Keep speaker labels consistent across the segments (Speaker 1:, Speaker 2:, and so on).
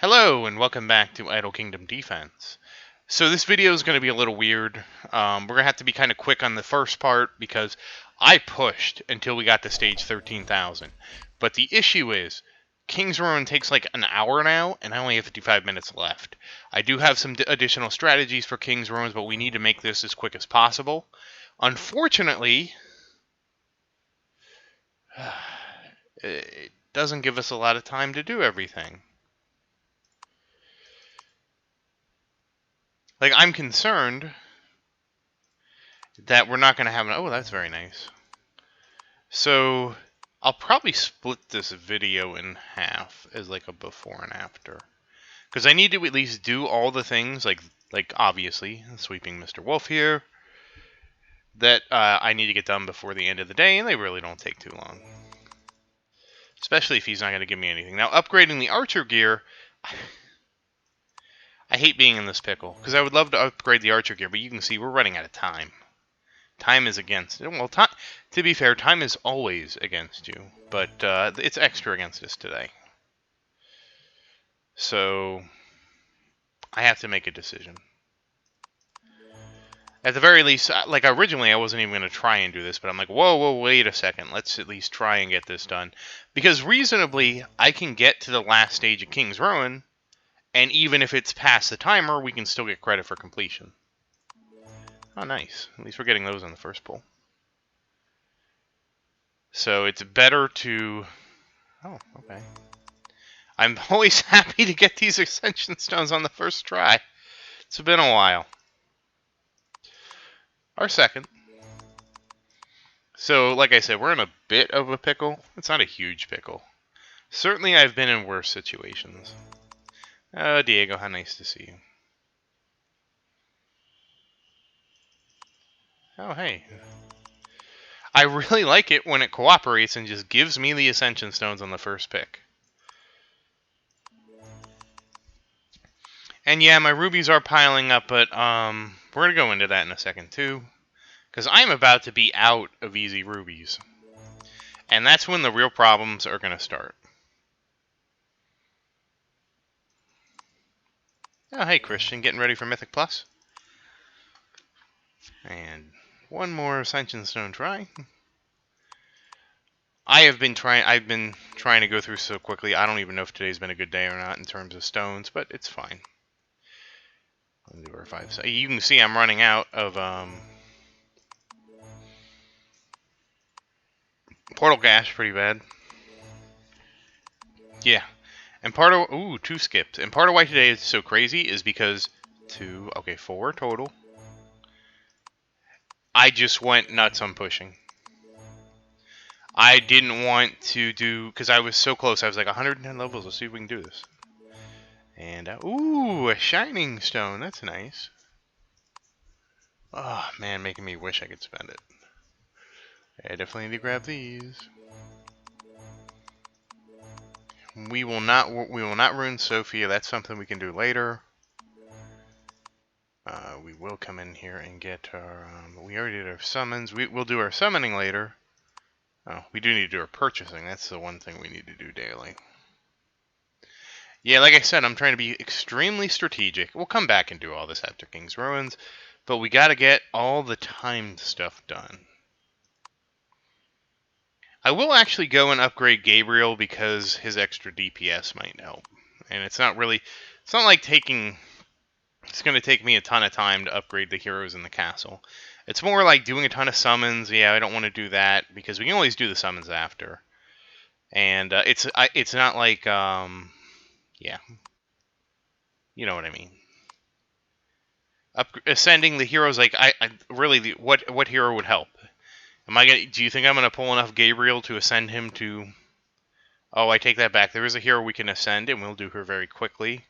Speaker 1: Hello and welcome back to Idle Kingdom Defense. So this video is going to be a little weird. We're going to have to be kind of quick on the first part because I pushed until we got to stage 13,000. But the issue is, King's Ruin takes like an hour now, and I only have 55 minutes left. I do have some additional strategies for King's Ruins, but we need to make this as quick as possible. Unfortunately, it doesn't give us a lot of time to do everything. Like, I'm concerned that we're not going to have an... Oh, that's very nice. So, I'll probably split this video in half as like a before and after. Because I need to at least do all the things, like obviously, sweeping Mr. Wolf here, that I need to get done before the end of the day, and they really don't take too long. Especially if he's not going to give me anything. Now, upgrading the archer gear... I hate being in this pickle, because I would love to upgrade the archer gear, but you can see we're running out of time. Time is against it. Well, to be fair, time is always against you, but it's extra against us today. So, I have to make a decision. At the very least, like originally I wasn't even going to try and do this, but I'm like, whoa, wait a second. Let's at least try and get this done. Because reasonably, I can get to the last stage of King's Ruin, and even if it's past the timer, we can still get credit for completion. Oh, nice. At least we're getting those on the first pull. So it's better to... Oh, okay. I'm always happy to get these Ascension Stones on the first try. It's been a while. Our second. So, like I said, we're in a bit of a pickle. It's not a huge pickle. Certainly I've been in worse situations. Oh, Diego, how nice to see you. Oh, hey. I really like it when it cooperates and just gives me the Ascension Stones on the first pick. And yeah, my rubies are piling up, but we're going to go into that in a second too. Because I'm about to be out of easy rubies. And that's when the real problems are going to start. Oh, hey Christian, getting ready for Mythic Plus? And one more Ascension Stone try. I've been trying to go through so quickly, I don't even know if today's been a good day or not in terms of stones, but it's fine. Let's do our 5. So you can see I'm running out of Portal Gash pretty bad. Yeah. And part of... Ooh, 2 skips. And part of why today is so crazy is because 4 total. I just went nuts on pushing. I didn't want to do... Because I was so close. I was like 110 levels. Let's see if we can do this. And... ooh, a Shining Stone. That's nice. Oh, man, making me wish I could spend it. I definitely need to grab these. We will not ruin Sophia. That's something we can do later. We will come in here and get our... we already did our summons. We'll do our summoning later. Oh, we do need to do our purchasing. That's the one thing we need to do daily. Yeah, like I said, I'm trying to be extremely strategic. We'll come back and do all this after King's Ruins, but we got to get all the timed stuff done. I will actually go and upgrade Gabriel because his extra DPS might help. And it's not like taking... It's going to take me a ton of time to upgrade the heroes in the castle. It's more like doing a ton of summons. Yeah, I don't want to do that because we can always do the summons after. And it's not like, yeah. You know what I mean. Ascending the heroes, like, really, what hero would help? Do you think I'm going to pull enough Gabriel to ascend him to... Oh, I take that back. There is a hero we can ascend, and we'll do her very quickly.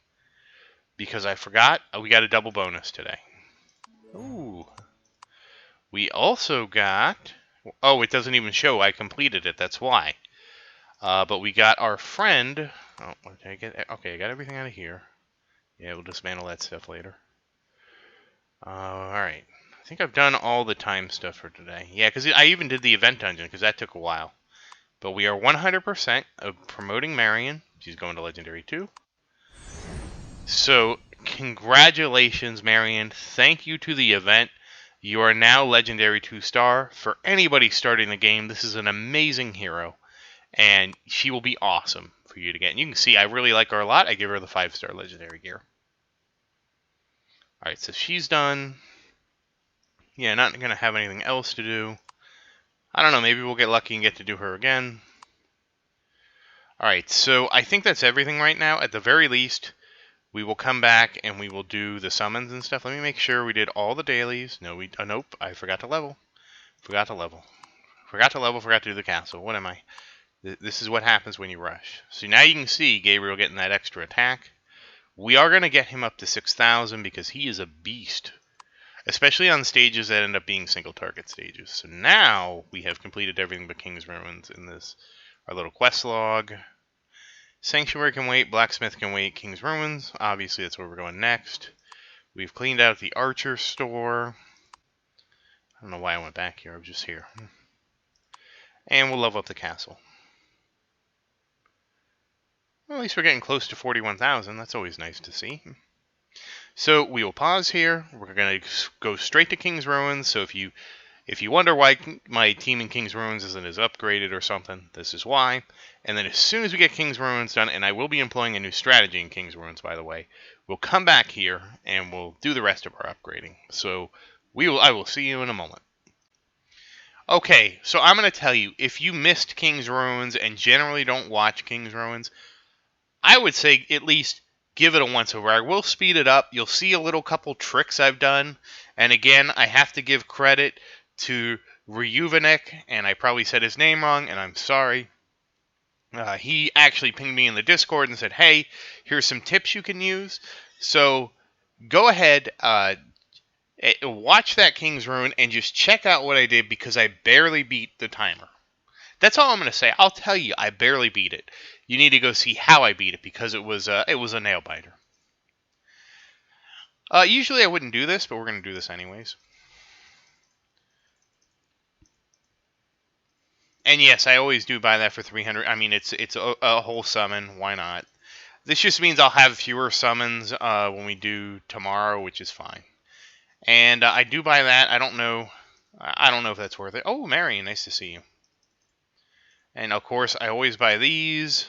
Speaker 1: Because I forgot, we got a double bonus today. Ooh. We also got... Oh, it doesn't even show I completed it, that's why. But we got our friend... Oh, did I get... Okay, I got everything out of here. Yeah, we'll dismantle that stuff later. Alright. I think I've done all the time stuff for today. Yeah, because I even did the event dungeon, because that took a while. But we are 100% of promoting Marian. She's going to Legendary 2. So, congratulations, Marian. Thank you to the event. You are now legendary 2-star. For anybody starting the game, this is an amazing hero, and she will be awesome for you to get. And you can see I really like her a lot. I give her the 5-star legendary gear. Alright, so she's done. Yeah, not going to have anything else to do. I don't know, maybe we'll get lucky and get to do her again. Alright, so I think that's everything right now. At the very least, we will come back and we will do the summons and stuff. Let me make sure we did all the dailies. No, nope, I forgot to level. Forgot to level. Forgot to do the castle. What am I? This is what happens when you rush. So now you can see Gabriel getting that extra attack. We are going to get him up to 6,000 because he is a beast. Especially on stages that end up being single target stages. So now we have completed everything but King's Ruins in this, our little quest log. Sanctuary can wait, Blacksmith can wait, King's Ruins, obviously that's where we're going next. We've cleaned out the Archer store. I don't know why I went back here, I was just here. And we'll level up the castle. Well, at least we're getting close to 41,000, that's always nice to see. So we will pause here, we're going to go straight to King's Ruins, so if you wonder why my team in King's Ruins isn't as upgraded or something, this is why. And then as soon as we get King's Ruins done, and I will be employing a new strategy in King's Ruins, by the way, we'll come back here and we'll do the rest of our upgrading. So I will see you in a moment. Okay, so I'm going to tell you, if you missed King's Ruins and generally don't watch King's Ruins, I would say at least give it a once over. I will speed it up. You'll see a little couple tricks I've done. And again, I have to give credit to Rejuvenek, and I probably said his name wrong, and I'm sorry. He actually pinged me in the Discord and said, hey, here's some tips you can use. So go ahead, watch that King's Ruin, and just check out what I did because I barely beat the timer. That's all I'm going to say. I'll tell you, I barely beat it. You need to go see how I beat it because it was a nail biter. Usually I wouldn't do this, but we're going to do this anyways. And yes, I always do buy that for 300. I mean, it's a whole summon. Why not? This just means I'll have fewer summons when we do tomorrow, which is fine. And I do buy that. I don't know if that's worth it. Oh, Marian, nice to see you. And of course, I always buy these.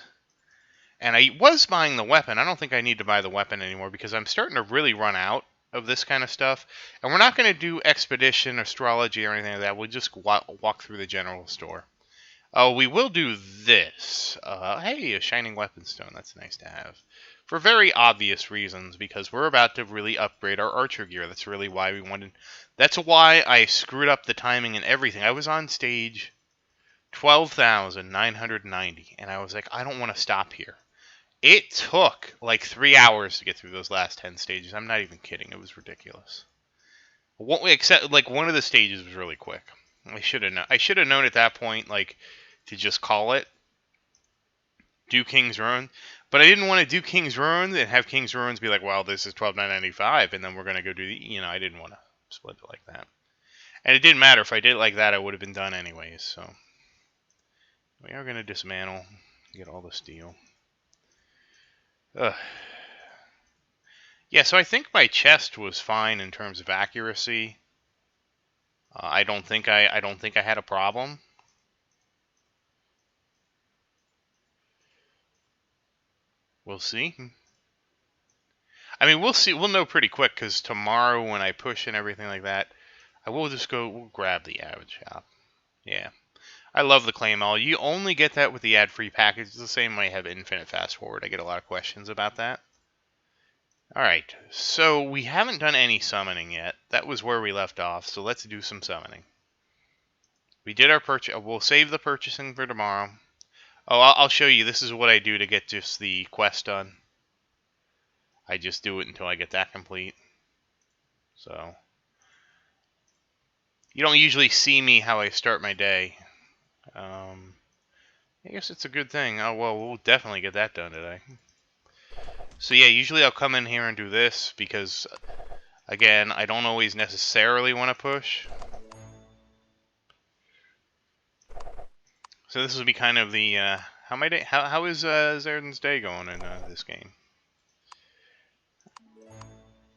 Speaker 1: And I was buying the weapon. I don't think I need to buy the weapon anymore because I'm starting to really run out of this kind of stuff. And we're not going to do expedition, astrology, or anything like that. We'll just walk through the general store. Oh, we will do this. Hey, a shining weapon stone. That's nice to have. For very obvious reasons, because we're about to really upgrade our archer gear. That's really why we wanted... That's why I screwed up the timing and everything. I was on stage 12,990, and I was like, I don't want to stop here. It took like 3 hours to get through those last 10 stages. I'm not even kidding. It was ridiculous. Except, like, one of the stages was really quick. I should have known at that point, like, to just call it, do King's Ruin. But I didn't want to do King's Ruin and have King's Ruins be like, well, this is 12,995, and then we're going to go do the, I didn't want to split it like that. And it didn't matter. If I did it like that, I would have been done anyways. So we are going to dismantle, get all the steel. Ugh. Yeah, so I think my chest was fine in terms of accuracy. I don't think I had a problem. We'll see. I mean, we'll see. We'll know pretty quick because tomorrow when I push and everything like that, I will just we'll grab the average shop. Yeah. I love the claim all. You only get that with the ad-free package. It's the same way I have infinite fast forward. I get a lot of questions about that. Alright, so we haven't done any summoning yet. That was where we left off, so let's do some summoning. We did our purchase. We'll save the purchasing for tomorrow. Oh, I'll show you. This is what I do to get just the quest done. I just do it until I get that complete. So you don't usually see me how I start my day. I guess it's a good thing. Oh, well, we'll definitely get that done today. So yeah, usually I'll come in here and do this because, again, I don't always necessarily want to push. So this will be kind of the how is Zerdan's day going in this game?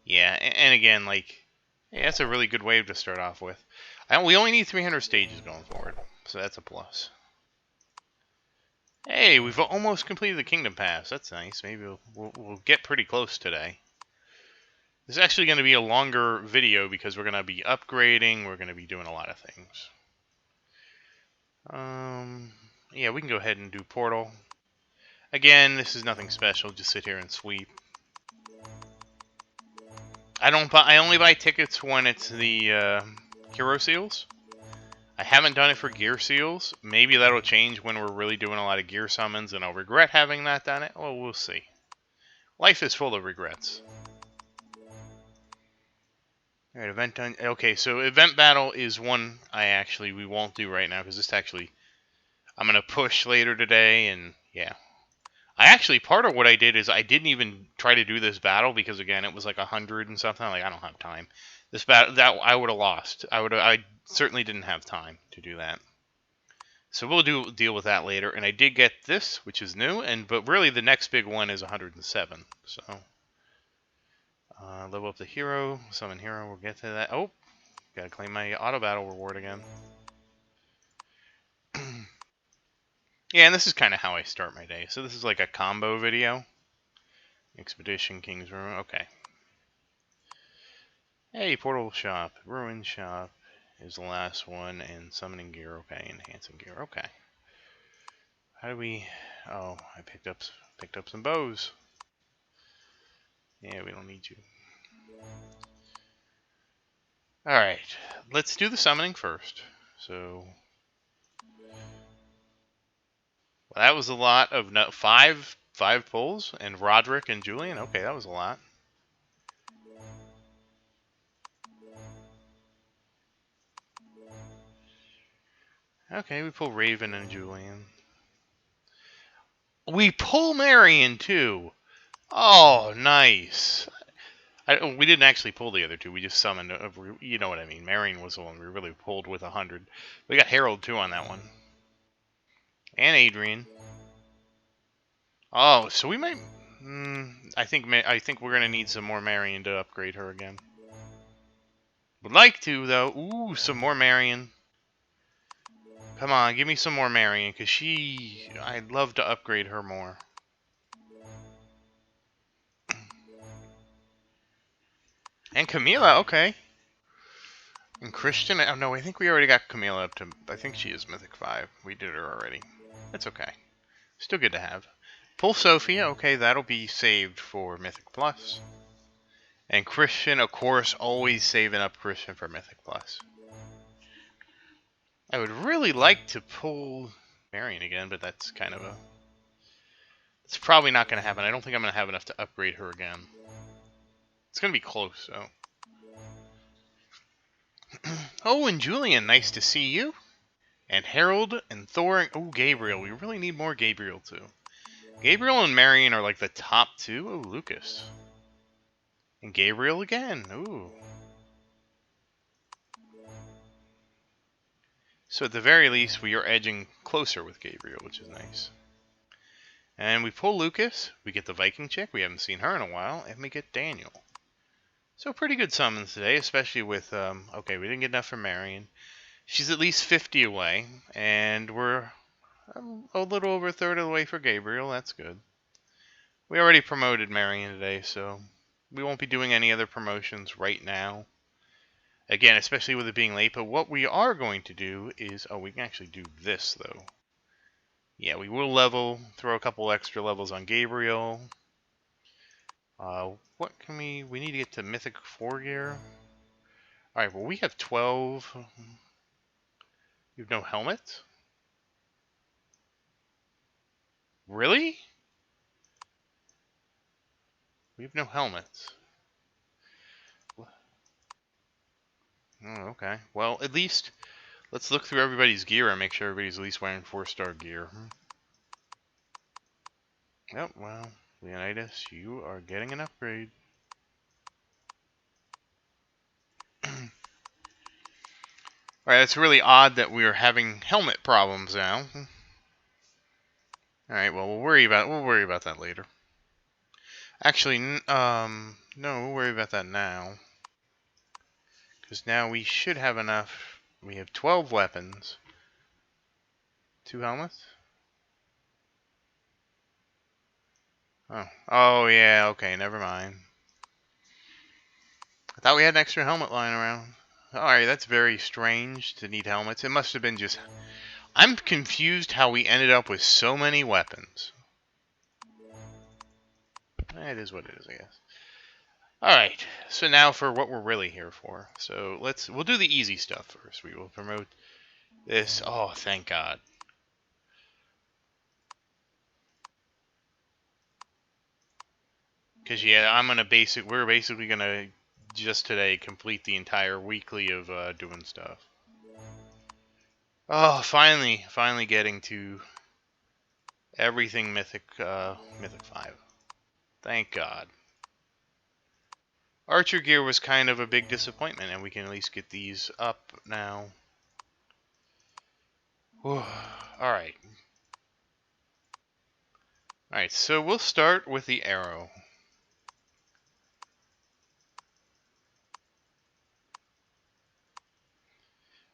Speaker 1: Yeah, and again, like, yeah, that's a really good wave to start off with. We only need 300 stages going forward, so that's a plus. Hey, we've almost completed the Kingdom Pass. That's nice. Maybe we'll get pretty close today. This is actually going to be a longer video because we're going to be upgrading. We're going to be doing a lot of things. Yeah, we can go ahead and do Portal. Again, this is nothing special. Just sit here and sweep. I only buy tickets when it's the hero seals. I haven't done it for gear seals. Maybe that'll change when we're really doing a lot of gear summons, and I'll regret having not done it. Well, we'll see. Life is full of regrets. All right, event done. Okay, so event battle is one we won't do right now because this actually I'm gonna push later today, and yeah. Part of what I did is I didn't even try to do this battle because again it was like 100 and something. Like I don't have time. This battle that I would have lost. I certainly didn't have time to do that. So we'll deal with that later. And I did get this, which is new, but really the next big one is 107. So level up the hero, summon hero. We'll get to that. Oh, gotta claim my auto battle reward again. Yeah, and this is kind of how I start my day. So this is like a combo video. Expedition, King's Room. Okay. Hey, Portal Shop, Ruin Shop is the last one, and Summoning Gear. Okay, Enhancing Gear. Okay. How do we? Oh, I picked up some bows. Yeah, we don't need you. All right, let's do the summoning first. So well, that was a lot of five pulls, and Roderick and Julian. Okay, that was a lot. Okay, we pull Raven and Julian. We pull Marian too. Oh, nice. We didn't actually pull the other two. We just summoned. You know what I mean. Marian was the one we really pulled with 100. We got Harold too on that one, and Adrian. Oh, so we might. I think we're gonna need some more Marian to upgrade her again. Would like to though. Ooh, some more Marian. Come on, give me some more Marian, cause I'd love to upgrade her more. And Camila, okay. And Christian, oh no, I think we already got Camila up to. I think she is Mythic 5. We did her already. That's okay. Still good to have. Pull Sophia, okay, that'll be saved for Mythic Plus. And Christian, of course, always saving up Christian for Mythic Plus. I would really like to pull Marian again, but that's kind of a... It's probably not going to happen. I don't think I'm going to have enough to upgrade her again. It's going to be close, so... Oh, and Julian, nice to see you. And Harold and Thor. Oh, Gabriel. We really need more Gabriel, too. Gabriel and Marian are like the top two. Oh, Lucas. And Gabriel again. Ooh. So at the very least, we are edging closer with Gabriel, which is nice. And we pull Lucas. We get the Viking chick. We haven't seen her in a while. And we get Daniel. So pretty good summons today, especially with... okay, we didn't get enough for Marian. She's at least 50 away. And we're a little over a third of the way for Gabriel. That's good. We already promoted Marian today, so we won't be doing any other promotions right now. Again, especially with it being late. But what we are going to do is... Oh, we can actually do this, though. Yeah, we will throw a couple extra levels on Gabriel. What can we need to get to Mythic 4 gear. Alright, well, we have 12. You have no helmet? Really? We have no helmets. Oh, okay. Well, at least let's look through everybody's gear and make sure everybody's at least wearing 4-star gear. Yep, well, Leonidas, you are getting an upgrade. Alright, it's really odd that we are having helmet problems now. Alright, well, we'll worry about that later. Actually, no, we'll worry about that now. Because now we should have enough. We have 12 weapons. 2 helmets? Oh. Oh, yeah, okay, never mind. I thought we had an extra helmet lying around. Alright, that's very strange to need helmets. It must have been just... I'm confused how we ended up with so many weapons. It is what it is, I guess. Alright, so now for what we're really here for. So we'll do the easy stuff first. We will promote this. Oh, thank God. Because, yeah, we're basically gonna just today complete the entire weekly of doing stuff. Oh, finally getting to everything Mythic 5. Thank God. Archer gear was kind of a big disappointment, and we can at least get these up now. Alright. Alright, so we'll start with the arrow.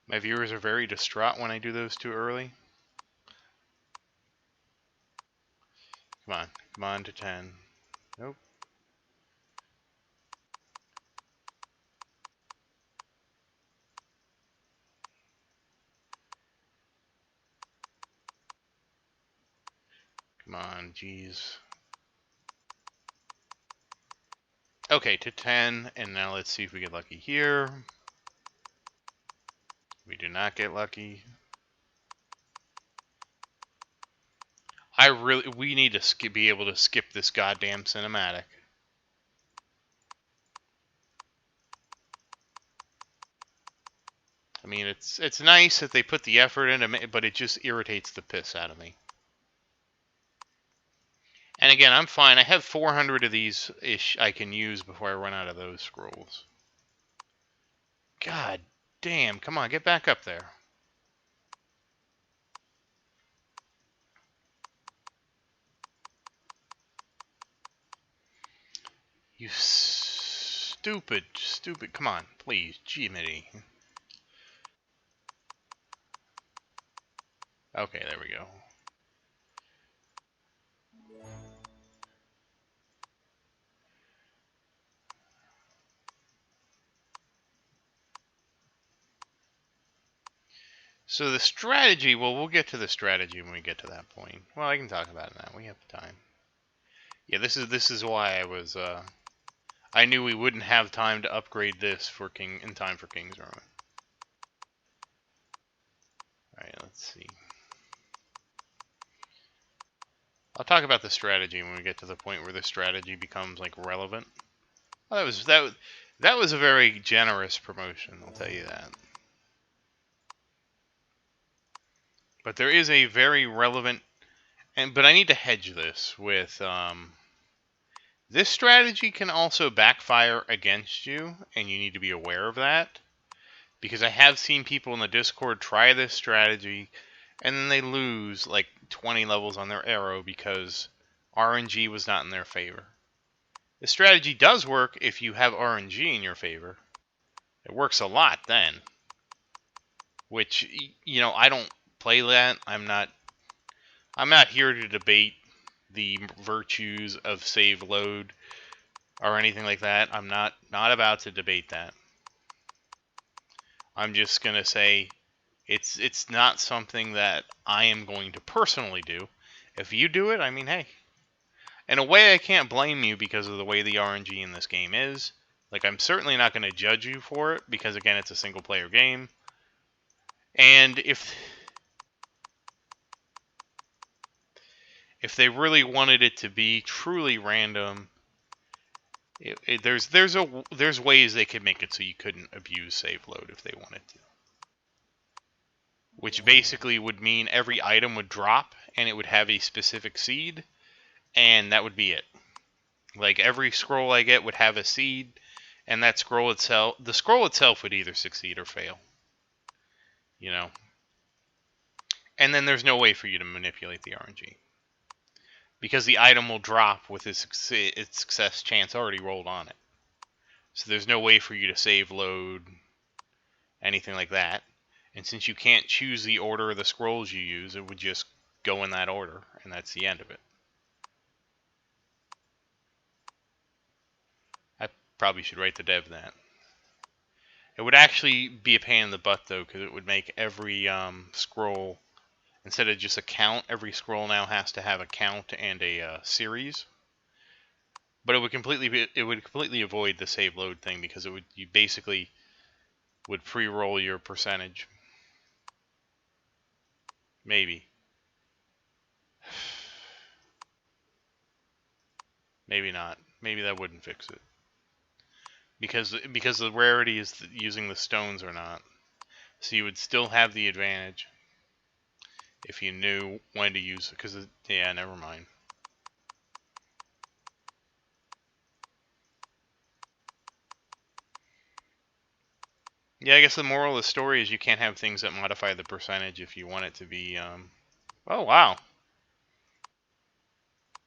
Speaker 1: My viewers are very distraught when I do those too early. Come on to 10. Nope. Come on, jeez. Okay, to 10, and now let's see if we get lucky here. We do not get lucky. We need to be able to skip this goddamn cinematic. I mean, it's nice that they put the effort in, but it just irritates the piss out of me. And again, I'm fine. I have 400 of these-ish I can use before I run out of those scrolls. God damn, come on, get back up there. You stupid, come on, please, Jiminy. Okay, there we go. So the strategy, well, we'll get to the strategy when we get to that point. Well, I can talk about it now. We have time. Yeah, this is why I was, I knew we wouldn't have time to upgrade this in time for King's Roman. Alright, let's see. I'll talk about the strategy when we get to the point where the strategy becomes, like, relevant. Well, that was a very generous promotion, I'll tell you that. But there is a very relevant, but I need to hedge this with, this strategy can also backfire against you, and you need to be aware of that. Because I have seen people in the Discord try this strategy, and then they lose like 20 levels on their arrow because RNG was not in their favor. The strategy does work if you have RNG in your favor. It works a lot then. Which, you know, I don't play that. I'm not here to debate the virtues of save load or anything like that. I'm not about to debate that. I'm just going to say it's not something that I am going to personally do. If you do it, I mean, hey. In a way, I can't blame you because of the way the RNG in this game is. Like, I'm certainly not going to judge you for it because, again, it's a single-player game. And if they really wanted it to be truly random, there's ways they could make it so you couldn't abuse save load if they wanted to. Which basically would mean every item would drop and it would have a specific seed, and that would be it. Like, every scroll I get would have a seed, and the scroll itself would either succeed or fail. You know? And then there's no way for you to manipulate the RNG. because the item will drop with its success chance already rolled on it. So there's no way for you to save load, anything like that. And since you can't choose the order of the scrolls you use, it would just go in that order, and that's the end of it. I probably should write the dev that. It would actually be a pain in the butt, though, because it would make every scroll, instead of just a count, every scroll now has to have a count and a series. But it would completely avoid the save load thing, because you basically would pre-roll your percentage. Maybe. Maybe not. Maybe that wouldn't fix it. Because the rarity is using the stones or not. So you would still have the advantage if you knew when to use it. Because, yeah, never mind. Yeah, I guess the moral of the story is you can't have things that modify the percentage if you want it to be, Oh, wow.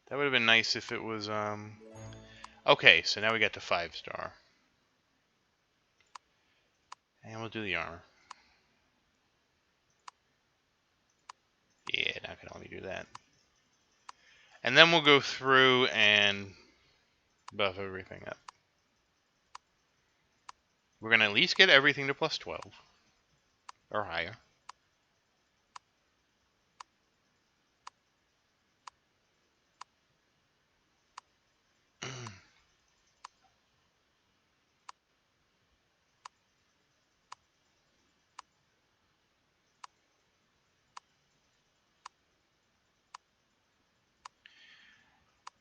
Speaker 1: That would have been nice if it was, Okay, so now we got to 5-star. And we'll do the armor. Yeah, not gonna let me do that. And then we'll go through and buff everything up. We're gonna at least get everything to plus 12. Or higher.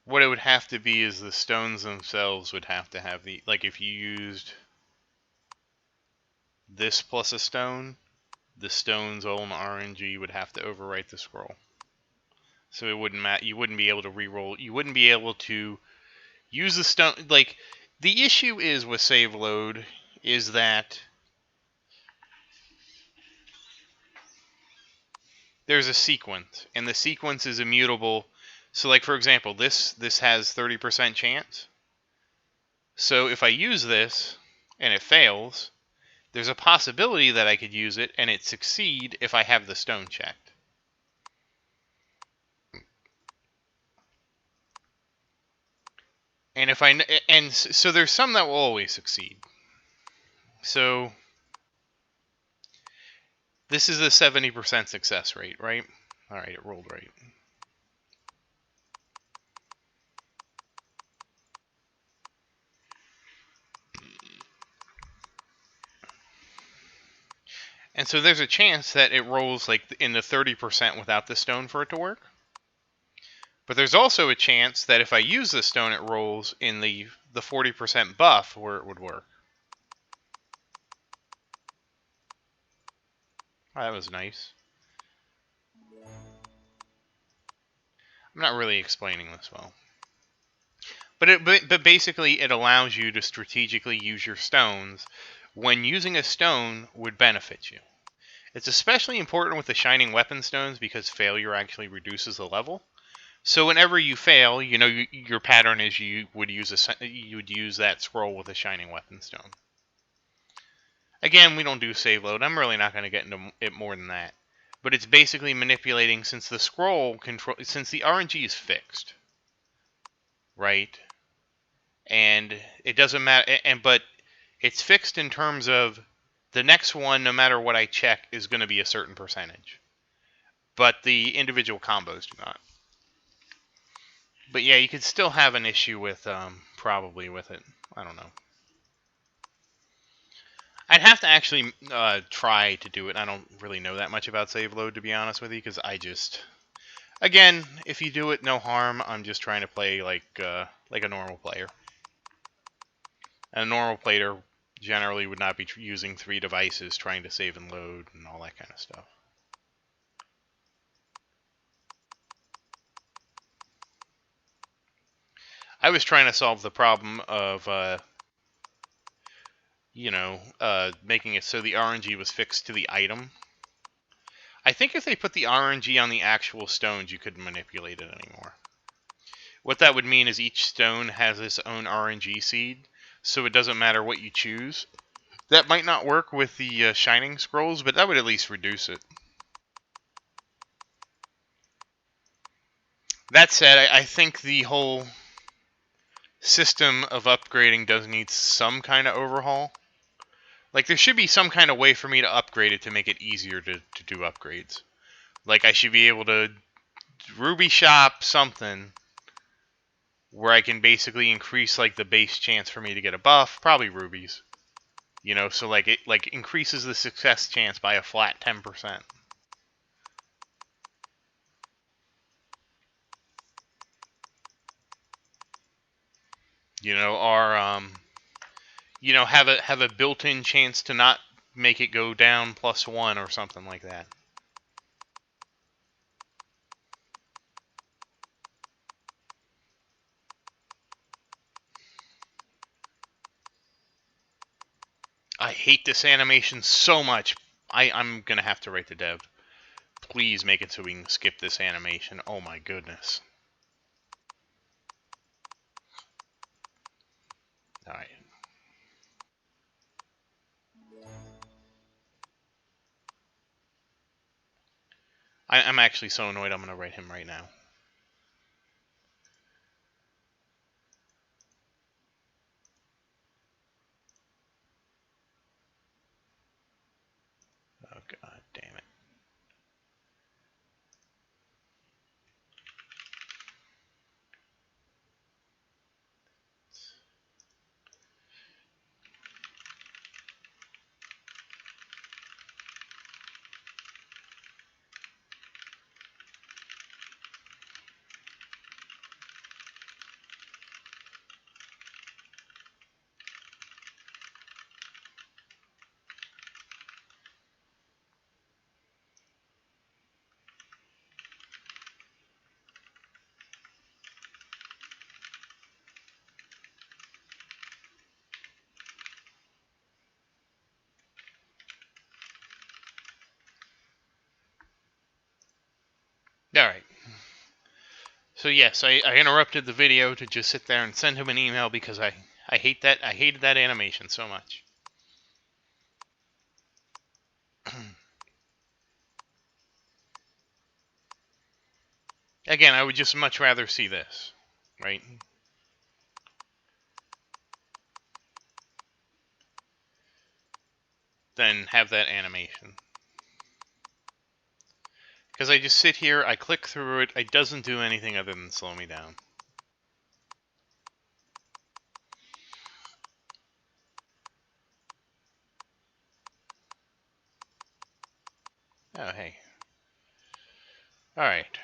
Speaker 1: What it would have to be is the stones themselves would have to have the, like, if you used this plus a stone, the stone's own RNG would have to overwrite the scroll. So it wouldn't matter. You wouldn't be able to reroll. You wouldn't be able to use the stone. Like, the issue is with save load is that there's a sequence, and the sequence is immutable. So, like, for example, this has 30% chance. So if I use this and it fails, there's a possibility that I could use it and it succeed if I have the stone checked. And so there's some that will always succeed. So this is a 70% success rate, right? All right, it rolled right. And so there's a chance that it rolls like in the 30% without the stone for it to work. But there's also a chance that if I use the stone, it rolls in the 40% buff where it would work. Oh, that was nice. I'm not really explaining this well. But basically, it allows you to strategically use your stones when using a stone would benefit you. It's especially important with the shining weapon stones because failure actually reduces the level. So whenever you fail, you know your pattern is you would use that scroll with a shining weapon stone. Again, we don't do save load. I'm really not going to get into it more than that. But it's basically manipulating since the scroll control since the RNG is fixed, right? And it doesn't matter. But it's fixed in terms of the next one, no matter what I check, is going to be a certain percentage. But the individual combos do not. But yeah, you could still have an issue with probably with it. I don't know. I'd have to actually try to do it. I don't really know that much about save load, to be honest with you, because I just, again, if you do it, no harm. I'm just trying to play like a normal player. And a normal player generally would not be using 3 devices trying to save and load and all that kind of stuff. I was trying to solve the problem of, making it so the RNG was fixed to the item. I think if they put the RNG on the actual stones, you couldn't manipulate it anymore. What that would mean is each stone has its own RNG seed, so it doesn't matter what you choose. That might not work with the Shining Scrolls, but that would at least reduce it. That said, I think the whole system of upgrading does need some kind of overhaul. Like, there should be some kind of way for me to upgrade it to make it easier to do upgrades. Like, I should be able to Ruby shop something where I can basically increase, like, the base chance for me to get a buff, probably rubies. You know, so, like, it, like, increases the success chance by a flat 10%. You know, or, you know, have a built-in chance to not make it go down +1 or something like that. I hate this animation so much. I'm gonna have to write the dev. Please make it so we can skip this animation. Oh my goodness. Alright. I'm actually so annoyed I'm gonna write him right now. Oh god damn it. Alright. So yes, I interrupted the video to just sit there and send him an email because I hated that animation so much. Again, I would just much rather see this, right? Than have that animation. Because I just sit here, I click through it, it doesn't do anything other than slow me down. Oh, hey. Alright.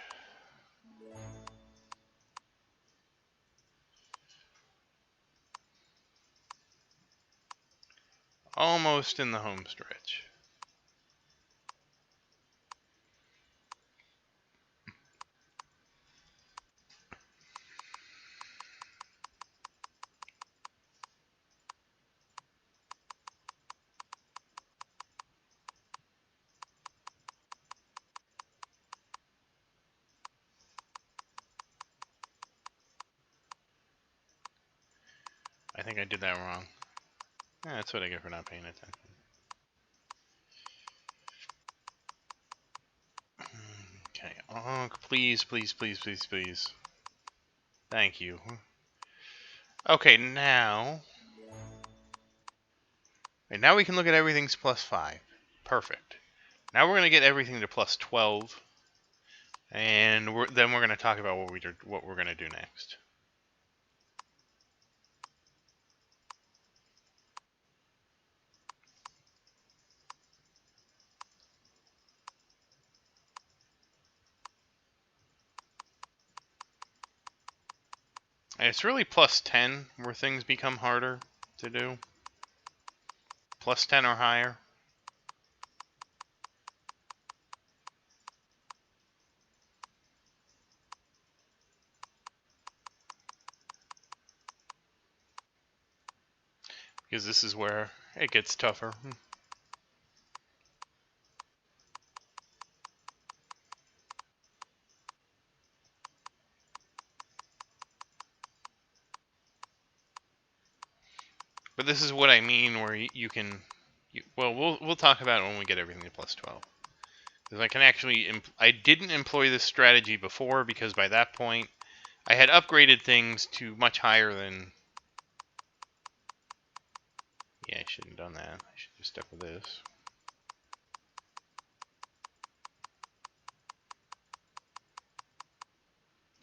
Speaker 1: Almost in the home stretch. I think I did that wrong. Yeah, that's what I get for not paying attention. Okay. Oh, please, please, please, please, please. Thank you. Okay, now... And now we can look at everything's +5. Perfect. Now we're going to get everything to +12. And then we're going to talk about what we're going to do next. And it's really +10 where things become harder to do. +10 or higher. Because this is where it gets tougher. this is what I mean, where you can. Well, we'll talk about it when we get everything to plus 12. Because I can actually. I didn't employ this strategy before because by that point I had upgraded things to much higher than. Yeah, I shouldn't have done that. I should have stuck with this.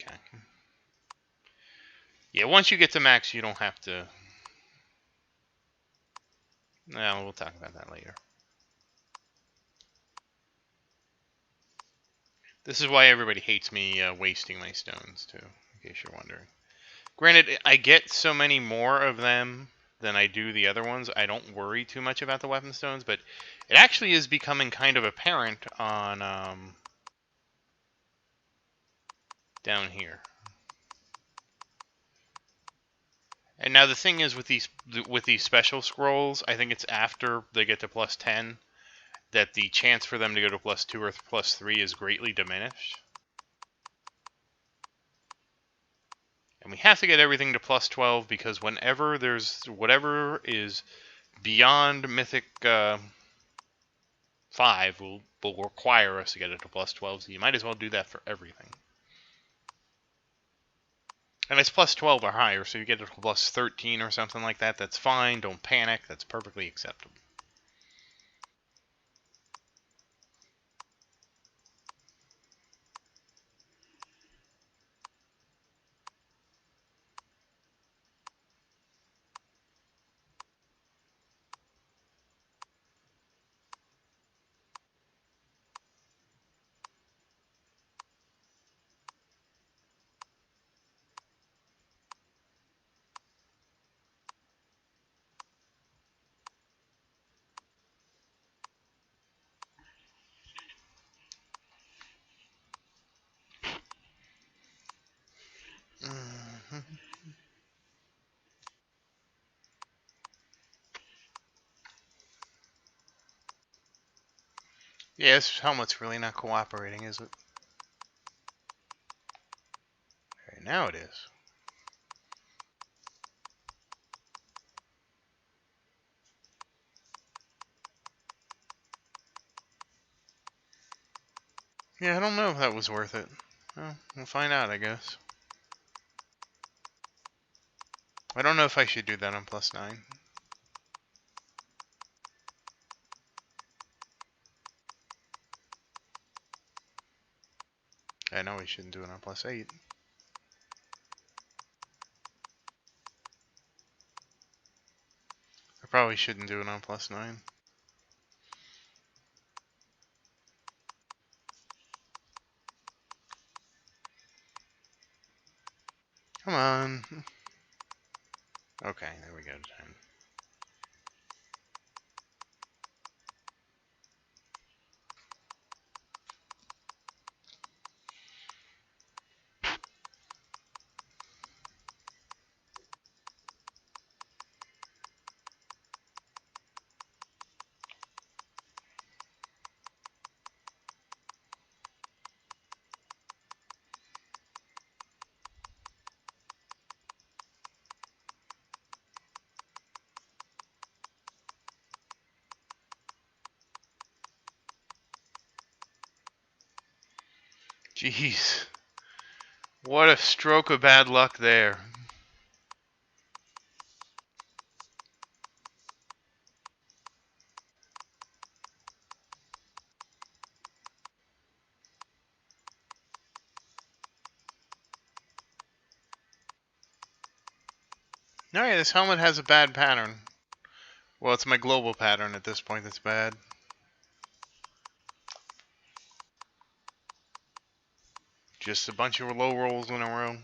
Speaker 1: Okay. Yeah, once you get to max, you don't have to. No, we'll talk about that later. This is why everybody hates me wasting my stones, too, in case you're wondering. Granted, I get so many more of them than I do the other ones. I don't worry too much about the weapon stones, but it actually is becoming kind of apparent on down here. And now the thing is with these special scrolls, I think it's after they get to plus 10 that the chance for them to go to plus 2 or plus 3 is greatly diminished. And we have to get everything to plus 12 because whenever there's whatever is beyond Mythic 5 will require us to get it to plus 12, so you might as well do that for everything. And it's plus 12 or higher, so you get it to plus 13 or something like that. That's fine. Don't panic. That's perfectly acceptable. Mm-hmm. Yeah, this helmet's really not cooperating, is it? Okay, now it is. Yeah, I don't know if that was worth it. Well, we'll find out, I guess. I don't know if I should do that on plus 9. I know we shouldn't do it on plus 8. I probably shouldn't do it on plus 9. Come on. Okay, there we go. 10. Jeez. What a stroke of bad luck there. No, yeah, this helmet has a bad pattern. Well, it's my global pattern at this point that's bad. Just a bunch of low rolls in a row.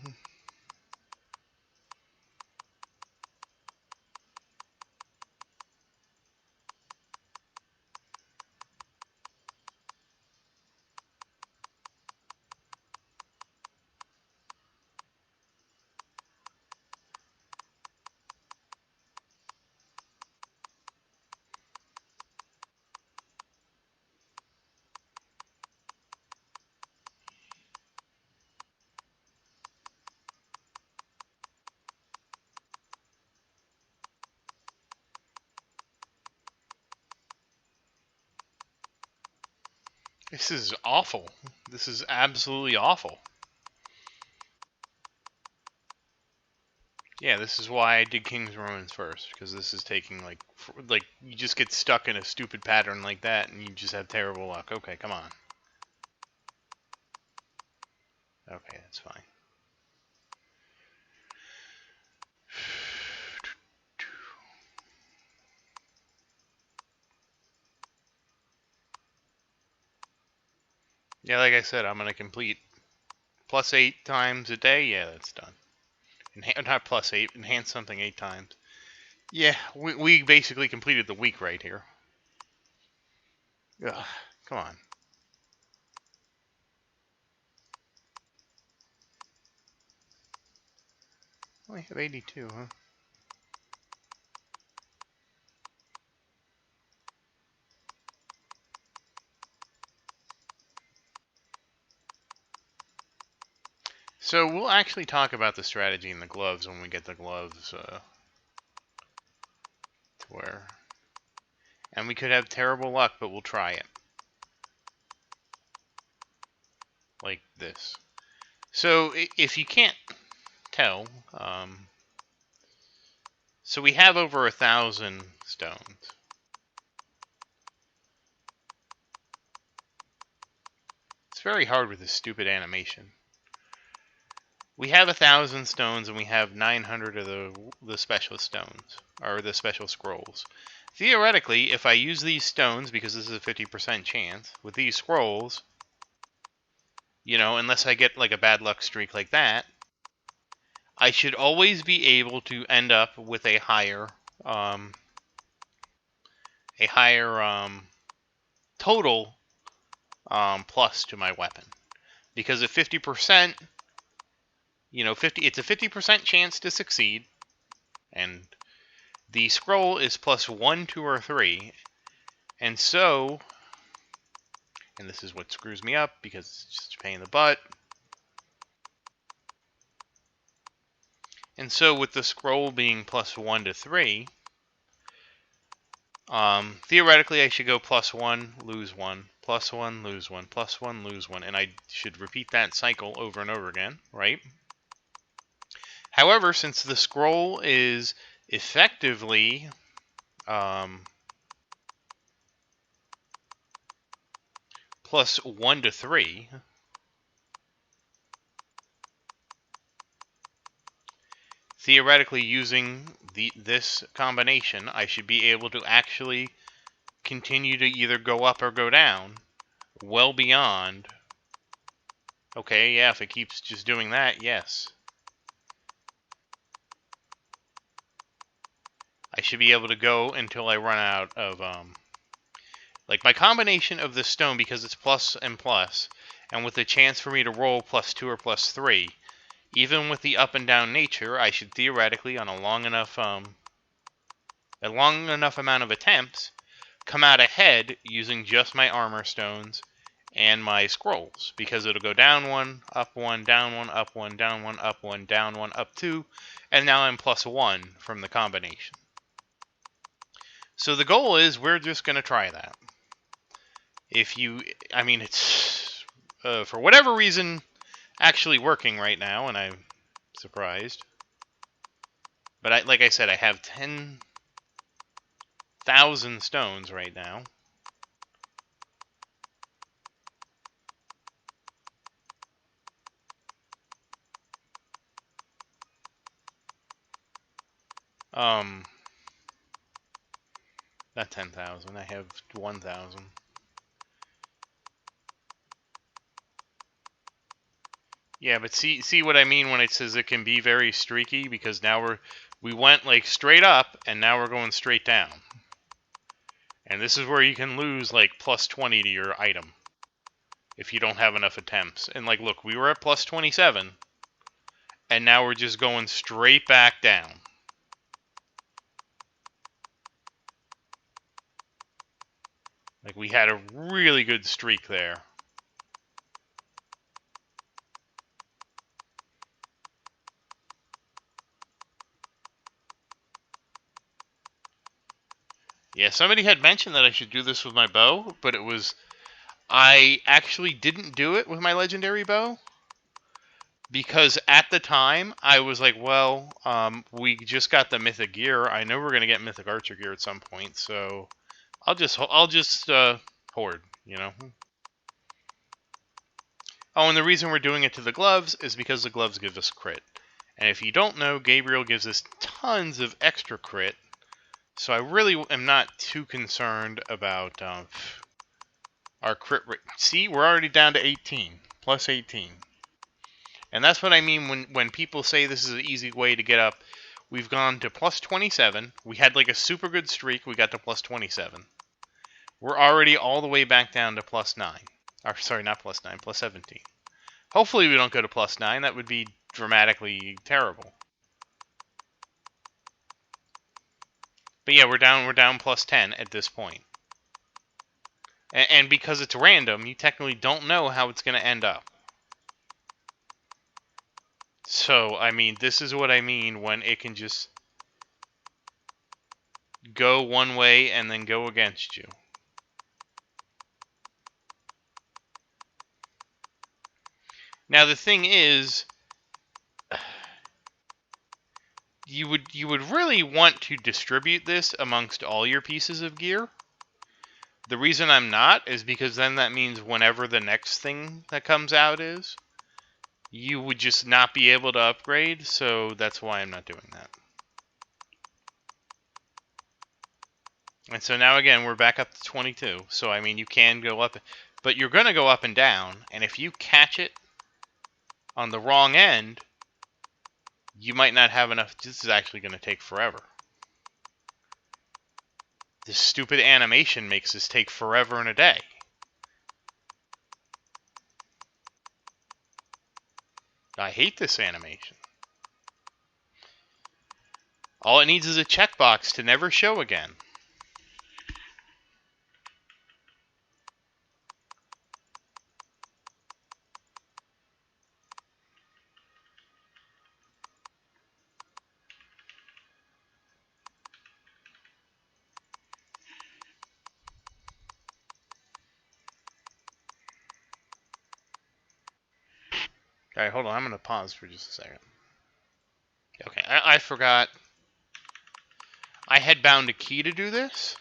Speaker 1: This is awful. This is absolutely awful. Yeah, this is why I did King's Romans first, because this is taking like you just get stuck in a stupid pattern like that, and you just have terrible luck. Okay, come on. Okay, that's fine. Yeah, like I said, I'm gonna complete +8 times a day. Yeah, that's done. Not +8, enhance something 8 times. Yeah, we basically completed the week right here. Ugh, come on. Only have 82, huh? So we'll actually talk about the strategy in the gloves when we get the gloves to wear. And we could have terrible luck, but we'll try it. Like this. So if you can't tell, so we have over 1,000 stones. It's very hard with this stupid animation. We have 1,000 stones, and we have 900 of the special stones, or the special scrolls. Theoretically, if I use these stones, because this is a 50% chance, with these scrolls, you know, unless I get like a bad luck streak like that, I should always be able to end up with a higher total plus to my weapon. Because at 50%, you know, it's a 50% chance to succeed, and the scroll is +1, 2, or 3, and so, and this is what screws me up because it's just a pain in the butt. And so, with the scroll being +1 to 3, theoretically, I should go +1, lose 1, +1, lose 1, +1, lose 1, and I should repeat that cycle over and over again, right? However, since the scroll is effectively +1 to 3, theoretically, using this combination, I should be able to actually continue to either go up or go down well beyond. Okay, yeah, if it keeps just doing that, yes. I should be able to go until I run out of, like my combination of the stone, because it's plus and plus, and with the chance for me to roll +2 or +3, even with the up and down nature, I should theoretically, on a long enough amount of attempts, come out ahead using just my armor stones and my scrolls, because it'll go down 1, up 1, down 1, up 1, down 1, up 1, down 1, up 2, and now I'm +1 from the combination. So the goal is we're just going to try that. It's for whatever reason actually working right now, and I'm surprised. But like I said, I have 10,000 stones right now. Not 10,000. I have 1,000. Yeah, but see what I mean when it says it can be very streaky, because now we went like straight up and now we're going straight down. And this is where you can lose like +20 to your item if you don't have enough attempts. And like look, we were at +27 and now we're just going straight back down. Like we had a really good streak there. Yeah, somebody had mentioned that I should do this with my bow, but it was I actually didn't do it with my legendary bow. Because at the time, I was like, well, we just got the mythic gear. I know we're going to get mythic archer gear at some point, so I'll just hoard, you know. Oh, and the reason we're doing it to the gloves is because the gloves give us crit. And if you don't know, Gabriel gives us tons of extra crit, so I really am not too concerned about our crit rate. See, we're already down to 18, plus 18. And that's what I mean when people say this is an easy way to get up. We've gone to plus 27. We had like a super good streak. We got to plus 27. We're already all the way back down to plus 9. Or, sorry, not plus 9, plus 17. Hopefully we don't go to plus 9. That would be dramatically terrible. But yeah, we're down plus 10 at this point. And because it's random, you technically don't know how it's going to end up. So, I mean, this is what I mean when it can just go one way and then go against you. Now the thing is, you would really want to distribute this amongst all your pieces of gear. The reason I'm not is because then that means whenever the next thing that comes out is, you would just not be able to upgrade, so that's why I'm not doing that. And so now again, we're back up to 22. So I mean, you can go up, but you're going to go up and down, and if you catch it on the wrong end, you might not have enough. This is actually going to take forever. This stupid animation makes this take forever and a day. I hate this animation. All it needs is a checkbox to never show again. Alright, hold on. I'm going to pause for just a second. Okay, I forgot. I had bound a key to do this.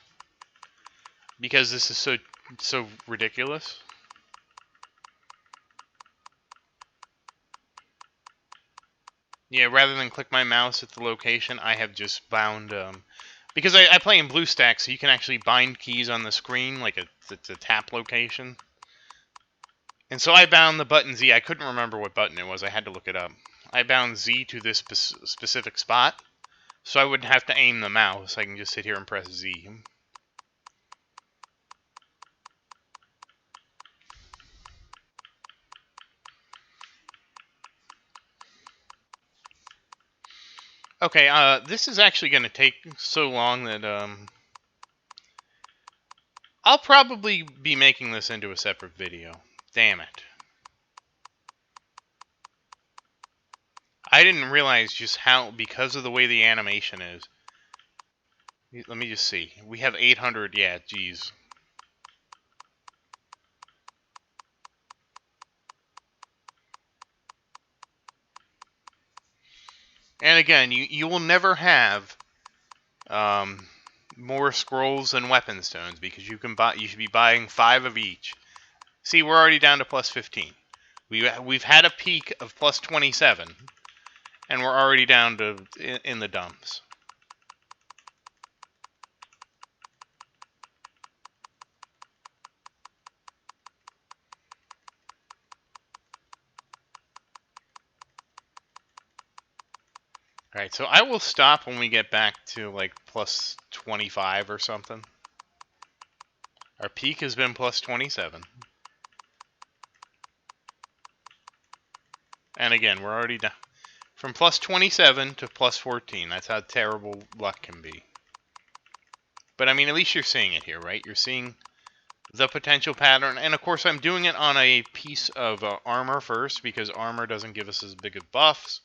Speaker 1: Because this is so ridiculous. Yeah, rather than click my mouse at the location, I have just bound... because I play in BlueStack, so you can actually bind keys on the screen, like it's a tap location. And so I bound the button Z. I couldn't remember what button it was. I had to look it up. I bound Z to this specific spot, so I wouldn't have to aim the mouse. I can just sit here and press Z. Okay, this is actually going to take so long that I'll probably be making this into a separate video. Damn it. I didn't realize just how, because of the way the animation is. Let me just see. We have 800, yeah, geez. And again, you will never have more scrolls and weapon stones because you should be buying 5 of each. See, we're already down to plus 15. We've had a peak of plus 27, and we're already down to in the dumps. Alright, so I will stop when we get back to like plus 25 or something. Our peak has been plus 27. And again, we're already down from plus 27 to plus 14. That's how terrible luck can be. But I mean, at least you're seeing it here, right? You're seeing the potential pattern. And of course, I'm doing it on a piece of armor first because armor doesn't give us as big of buffs.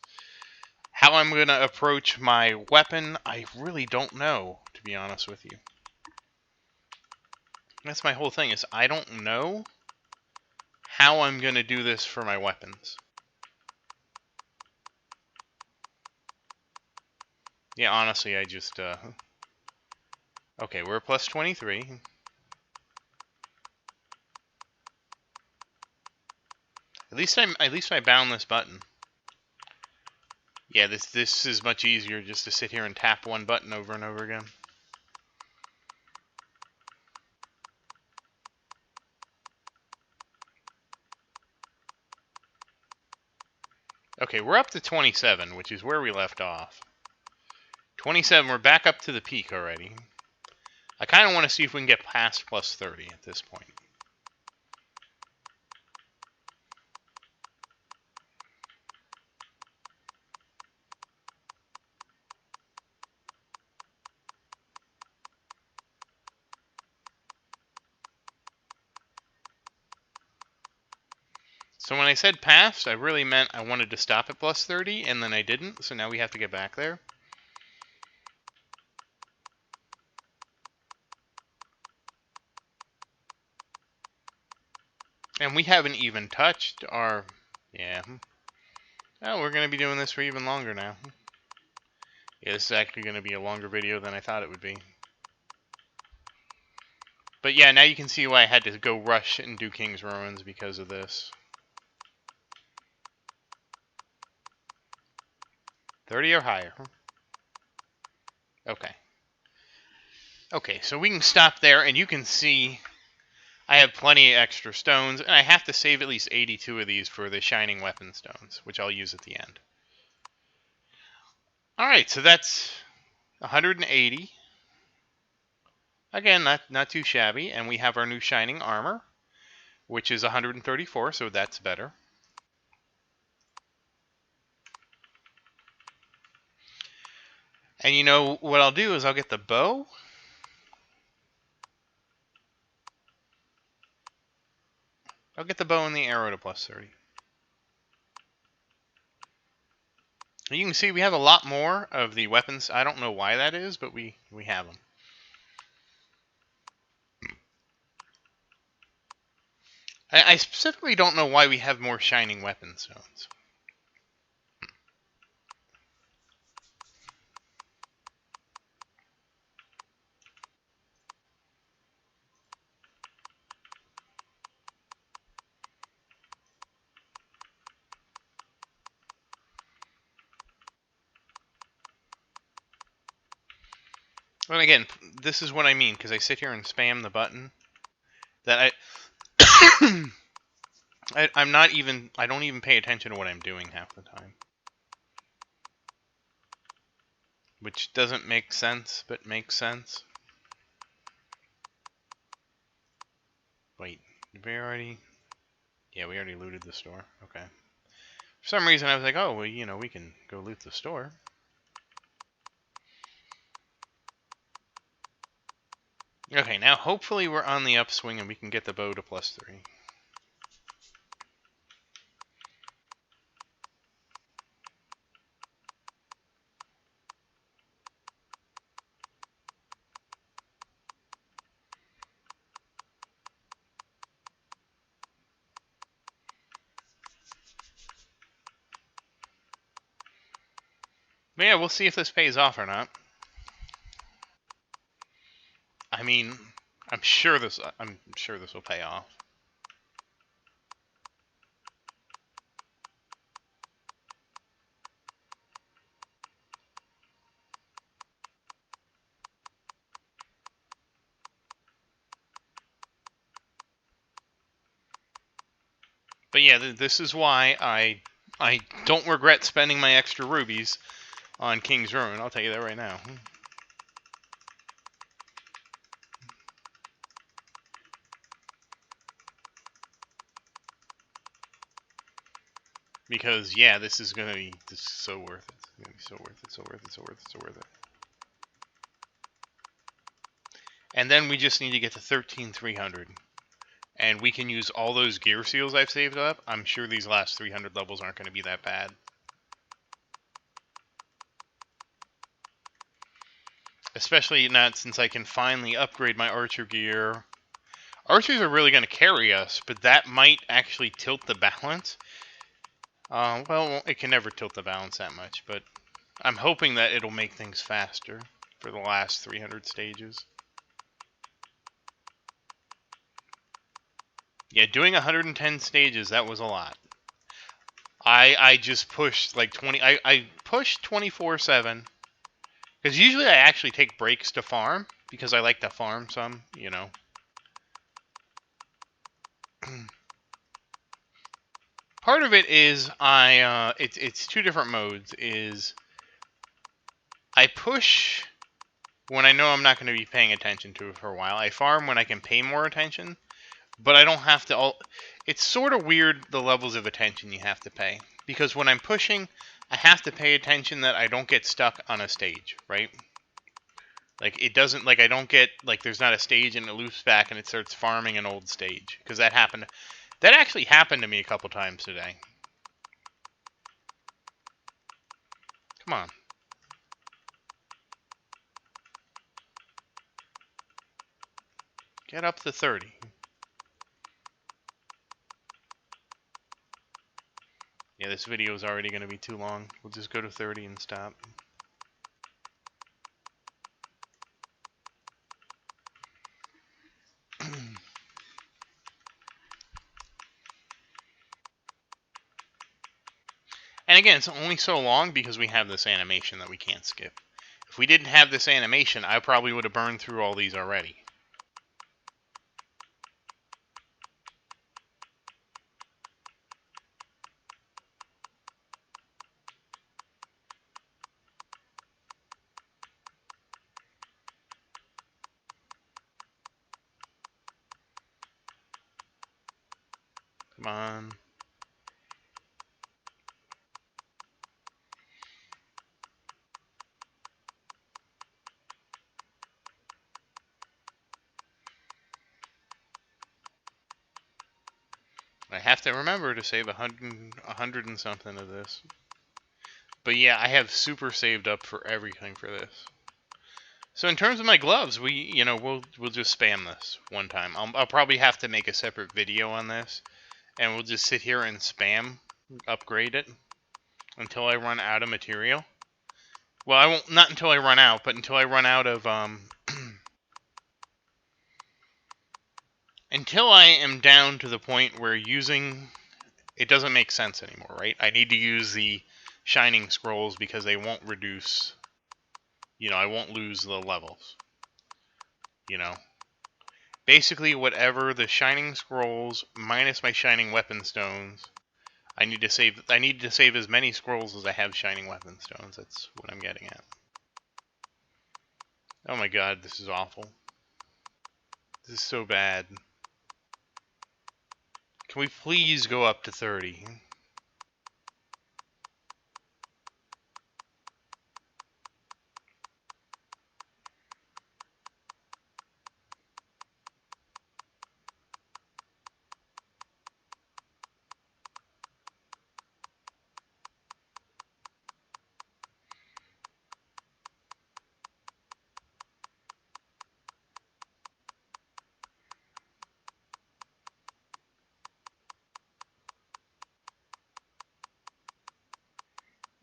Speaker 1: How I'm going to approach my weapon, I really don't know, to be honest with you. That's my whole thing, is I don't know how I'm going to do this for my weapons. Yeah, honestly, I just... Okay, we're plus 23. At least I bound this button. Yeah, this is much easier just to sit here and tap one button over and over again. Okay, we're up to 27, which is where we left off. 27, we're back up to the peak already. I kind of want to see if we can get past plus 30 at this point. So when I said past, I really meant I wanted to stop at plus 30, and then I didn't, so now we have to get back there. And we haven't even touched our... Yeah. Oh, we're going to be doing this for even longer now. Yeah, this is actually going to be a longer video than I thought it would be. But yeah, now you can see why I had to go rush and do King's Ruins because of this. 30 or higher. Okay. Okay, so we can stop there, and you can see I have plenty of extra stones, and I have to save at least 82 of these for the Shining Weapon Stones, which I'll use at the end. Alright, so that's 180. Again, not too shabby, and we have our new Shining Armor, which is 134, so that's better. And you know what I'll do is I'll get the bow. I'll get the bow and the arrow to plus 30. You can see we have a lot more of the weapons. I don't know why that is, but we have them. I specifically don't know why we have more Shining Weapon Stones. But again, this is what I mean, because I sit here and spam the button. That I'm not even... I don't even pay attention to what I'm doing half the time. Which doesn't make sense, but makes sense. Wait, did we already... Yeah, we already looted the store. Okay. For some reason I was like, oh, well, you know, we can go loot the store. Okay, now hopefully we're on the upswing and we can get the bow to plus 3. But yeah, we'll see if this pays off or not. I mean, I'm sure this will pay off. But yeah, this is why I don't regret spending my extra rubies on King's Ruin. I'll tell you that right now. Because yeah, this is so worth it. It's gonna be so worth it, so worth it, so worth it, so worth it. And then we just need to get to 13,300. And we can use all those gear seals I've saved up. I'm sure these last 300 levels aren't going to be that bad. Especially not since I can finally upgrade my archer gear. Archers are really going to carry us, but that might actually tilt the balance. Well, it can never tilt the balance that much, but I'm hoping that it'll make things faster for the last 300 stages. Yeah, doing 110 stages, that was a lot. I just pushed like 20. I pushed 24/7 because usually I actually take breaks to farm because I like to farm some, you know. Part of it is it's two different modes. Is I push when I know I'm not going to be paying attention to it for a while. I farm when I can pay more attention, but I don't have to. It's sort of weird the levels of attention you have to pay because when I'm pushing, I have to pay attention that I don't get stuck on a stage, right? Like it doesn't like I don't get like there's not a stage and it loops back and it starts farming an old stage because that happened. That actually happened to me a couple times today. Come on. Get up to 30. Yeah, this video is already going to be too long. We'll just go to 30 and stop. And again, it's only so long because we have this animation that we can't skip. If we didn't have this animation, I probably would have burned through all these already. Come on. I have to remember to save 100 and something of this. But yeah, I have super saved up for everything for this. So in terms of my gloves, we'll just spam this one time. I'll probably have to make a separate video on this, and we'll just sit here and spam upgrade it until I run out of material. Well, I won't, not until I run out, but until I run out of until I am down to the point where using it doesn't make sense anymore, right? I need to use the shining scrolls because they won't reduce, I won't lose the levels. Basically whatever the shining scrolls minus my shining weapon stones, I need to save as many scrolls as I have shining weapon stones. That's what I'm getting at. Oh my god, this is awful. This is so bad. Can we please go up to 30?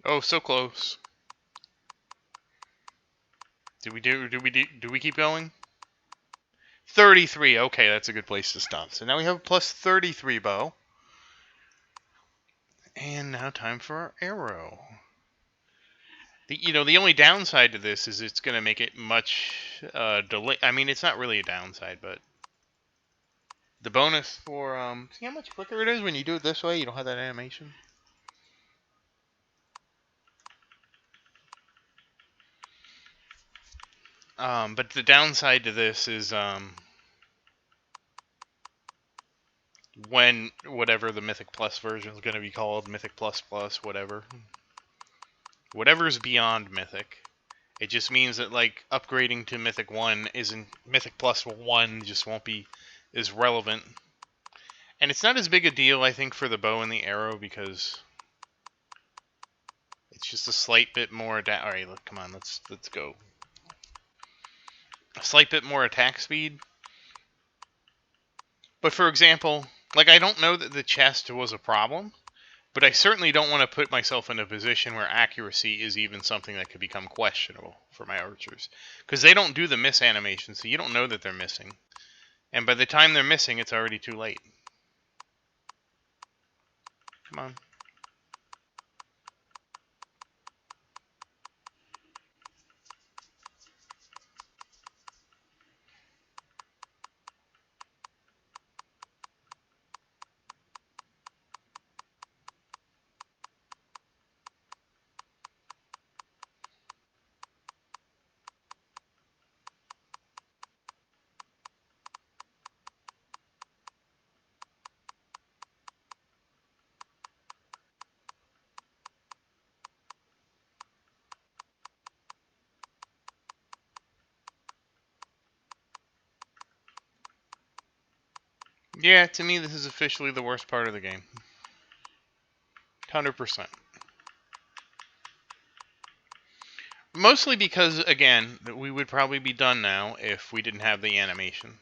Speaker 1: Oh, so close. Do we keep going? 33. Okay, that's a good place to stop. So now we have a plus 33 bow. And now time for our arrow. The only downside to this is it's going to make it much delay. I mean, it's not really a downside, but the bonus for see how much quicker it is when you do it this way. You don't have that animation. But the downside to this is when whatever the Mythic Plus version is going to be called, Mythic Plus Plus, whatever's beyond Mythic. It just means that like upgrading to Mythic 1 isn't Mythic Plus 1 just won't be as relevant. And it's not as big a deal, I think, for the bow and the arrow because it's just a slight bit more. All right, look, come on, let's go. A slight bit more attack speed. But for example, like I don't know that the chest was a problem, but I certainly don't want to put myself in a position where accuracy is even something that could become questionable for my archers. Because they don't do the miss animation, so you don't know that they're missing. And by the time they're missing, it's already too late. Come on. Yeah, to me, this is officially the worst part of the game. 100%. Mostly because, again, we would probably be done now if we didn't have the animation.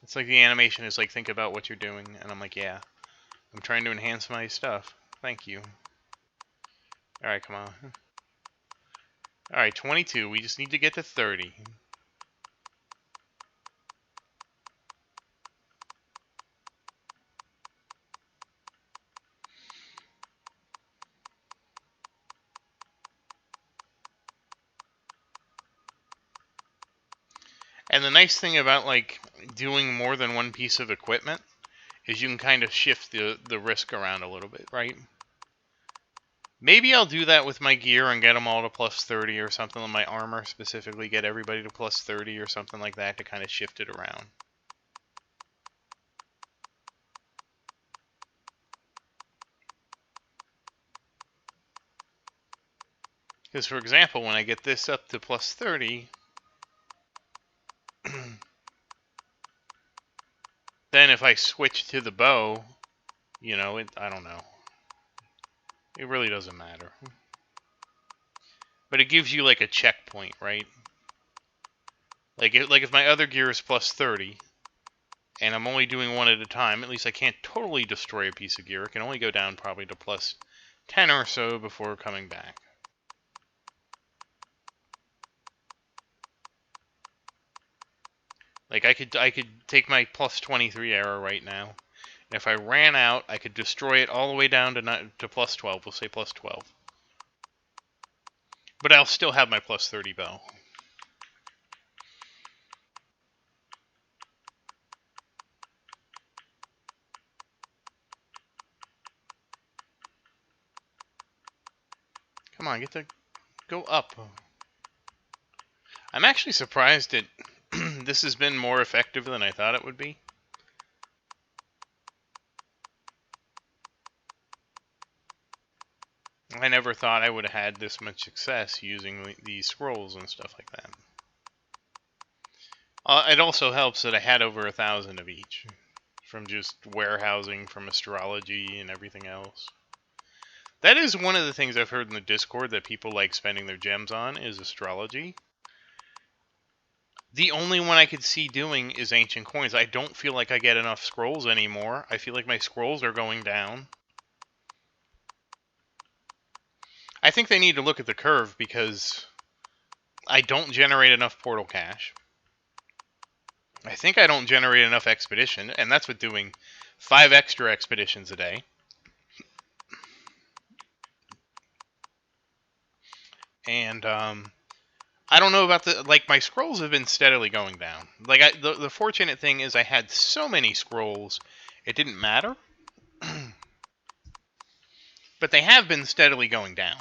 Speaker 1: It's like the animation is like, think about what you're doing, and I'm like, yeah, I'm trying to enhance my stuff. Thank you. Alright, come on. Alright, 22. We just need to get to 30. And the nice thing about, like, doing more than one piece of equipment is you can kind of shift the risk around a little bit, right? Maybe I'll do that with my gear and get them all to plus 30 or something, and my armor specifically, get everybody to plus 30 or something like that to kind of shift it around. Because, for example, when I get this up to plus 30, then if I switch to the bow, you know, I don't know. It really doesn't matter. But it gives you, like, a checkpoint, right? Like if my other gear is plus 30, and I'm only doing one at a time, at least I can't totally destroy a piece of gear. It can only go down probably to plus 10 or so before coming back. Like, I could take my plus 23 arrow right now, and if I ran out, I could destroy it all the way down to plus 12. We'll say plus 12. But I'll still have my plus 30 bow. Come on, get to go up. I'm actually surprised that this has been more effective than I thought it would be. I never thought I would have had this much success using these scrolls and stuff like that. It also helps that I had over 1,000 of each, from just warehousing, from astrology, and everything else. That is one of the things I've heard in the Discord that people like spending their gems on, is astrology. The only one I could see doing is ancient coins. I don't feel like I get enough scrolls anymore. I feel like my scrolls are going down. I think they need to look at the curve, because I don't generate enough portal cash. I think I don't generate enough expedition, and that's with doing 5 extra expeditions a day. And I don't know about my scrolls have been steadily going down. Like, the fortunate thing is I had so many scrolls, it didn't matter. But they have been steadily going down.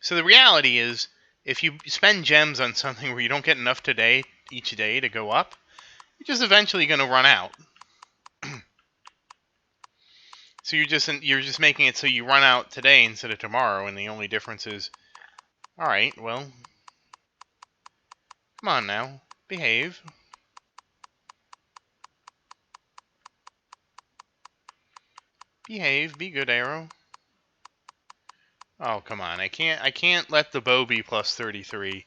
Speaker 1: So the reality is, if you spend gems on something where you don't get enough each day to go up, you're just eventually going to run out. So you're just making it so you run out today instead of tomorrow, and the only difference is, all right, well, come on now, behave. Behave, be good, arrow. Oh, come on. I can't let the bow be plus 33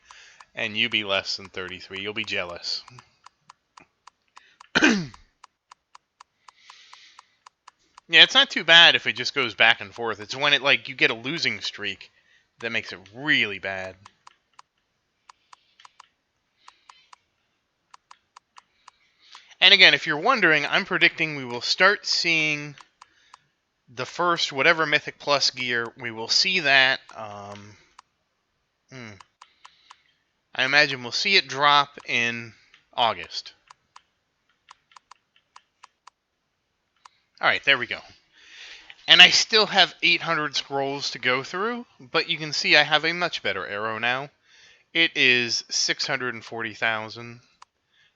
Speaker 1: and you be less than 33. You'll be jealous. Yeah, it's not too bad if it just goes back and forth. It's when it, like, you get a losing streak that makes it really bad. And again, if you're wondering, I'm predicting we will start seeing the first whatever Mythic Plus gear. We will see that. I imagine we'll see it drop in August. Alright, there we go. And I still have 800 scrolls to go through, but you can see I have a much better arrow now. It is 640,000.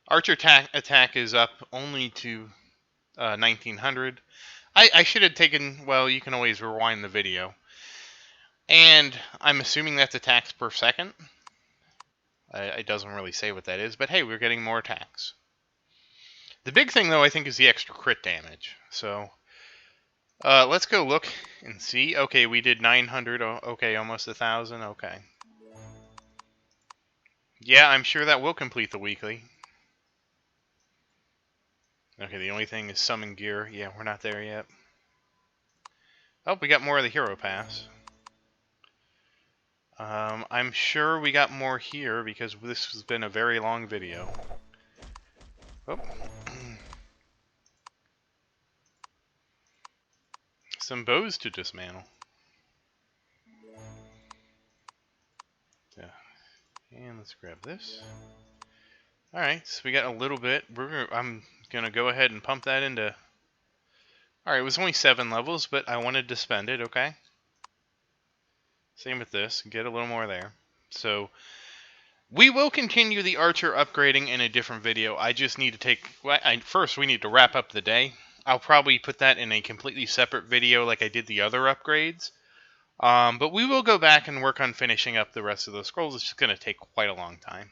Speaker 1: Archer attack is up only to 1900. I should have taken, well, you can always rewind the video. And I'm assuming that's attacks per second. It doesn't really say what that is, but hey, we're getting more attacks. The big thing, though, I think, is the extra crit damage. So, let's go look and see. Okay, we did 900. Okay, almost 1,000. Okay. Yeah, I'm sure that will complete the weekly. Okay, the only thing is summon gear. Yeah, we're not there yet. Oh, we got more of the hero pass. I'm sure we got more here because this has been a very long video. Oh. Some bows to dismantle. Yeah. And let's grab this. Alright, so we got a little bit. I'm going to go ahead and pump that into... Alright, it was only 7 levels, but I wanted to spend it, okay? Same with this. Get a little more there. So, we will continue the Archer upgrading in a different video. I just need to take... First, we need to wrap up the day. I'll probably put that in a completely separate video like I did the other upgrades. But we will go back and work on finishing up the rest of those scrolls. It's just going to take quite a long time.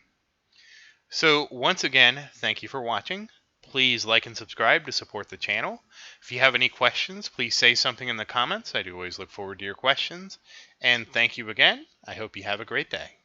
Speaker 1: So, once again, thank you for watching. Please like and subscribe to support the channel. If you have any questions, please say something in the comments. I do always look forward to your questions. And thank you again. I hope you have a great day.